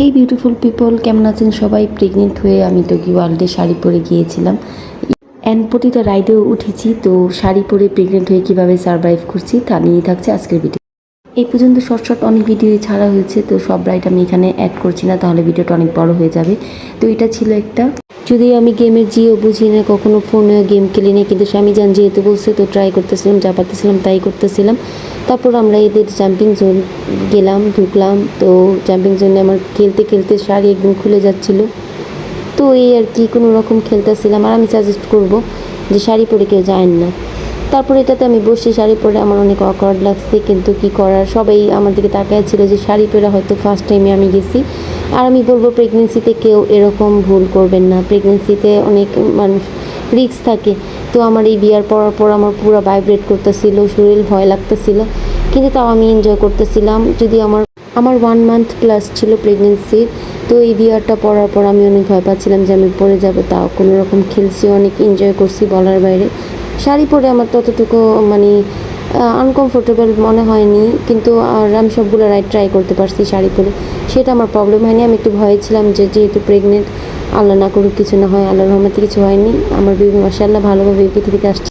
হেই beautiful people, কেমন আছেন সবাই? প্রেগনেন্ট হয়ে আমি টোকিও ওয়ার্ল্ডে শাড়ি পরে গিয়েছিলাম অ্যান্ড প্রতিটা রাইডেও উঠেছি। তো শাড়ি পরে প্রেগনেন্ট হয়ে কীভাবে সারভাইভ করছি তা নিয়েই থাকছে আজকের ভিডিও। এই পর্যন্ত শর্ট শর্ট অনেক ভিডিও ছাড়া হয়েছে, তো সব রাইড আমি এখানে অ্যাড করছি না, তাহলে ভিডিওটা অনেক বড় হয়ে যাবে। তো এটা ছিল একটা, যদিও আমি গেমের জিও বুঝি না, কখনো ফোনে গেম খেলি না, কিন্তু স্বামী জান যেহেতু বলছে তো ট্রাই করতেছিলাম, যা পারতেছিলাম তাই করতেছিলাম। তারপর আমরা এদের জাম্পিং জোন গেলাম, ঢুকলাম। তো জাম্পিং জোনে আমার খেলতে খেলতে শাড়ি একদম খুলে যাচ্ছিলো। তো এই আর কি কোনো রকম খেলতেছিলাম। আর আমি সাজেস্ট করব যে শাড়ি পরে কেউ যায়েন না। তারপর এটাতে আমি বসে শাড়ি পরে আমার অনেক অকওয়ার্ড লাগছে, কিন্তু কি করার, সবাই আমার দিকে তাকায় ছিল যে শাড়ি পরে হয়তো ফার্স্ট টাইমে আমি গেছি। আর আমি বলবো প্রেগনেন্সিতে কেউ এরকম ভুল করবেন না, প্রেগনেন্সিতে অনেক মানুষ রিস্ক থাকে। তো আমার এই বিয়ার পরার পর আমার পুরো ভাইব্রেট করতেছিল, শরীর ভয় লাগতেছিল, কিন্তু তাও আমি এনজয় করতেছিলাম। যদি আমার 1 মান্থ প্লাস ছিল প্রেগনেন্সির। তো এই বিয়ারটা পরার পর আমি অনেক ভয় পাচ্ছিলাম যে আমি পরে যাব, তাও কোনো রকম খেলছি, অনেক এনজয় করছি বলার বাইরে। শাড়ি পরে আমার ততটুকু মানে আনকমফোর্টেবল মনে হয়নি, কিন্তু আর আমি সবগুলো রাইড ট্রাই করতে পারছি শাড়ি পরে, সেটা আমার প্রবলেম হয়নি। আমি একটু ভয়ে ছিলাম যে যেহেতু প্রেগনেন্ট, আল্লাহ না করুক কিছু না হয়, আল্লাহর রহমতে কিছু হয়নি। আমার বেবি মাশাআল্লাহ ভালোভাবে পৃথিবীতে আসছে।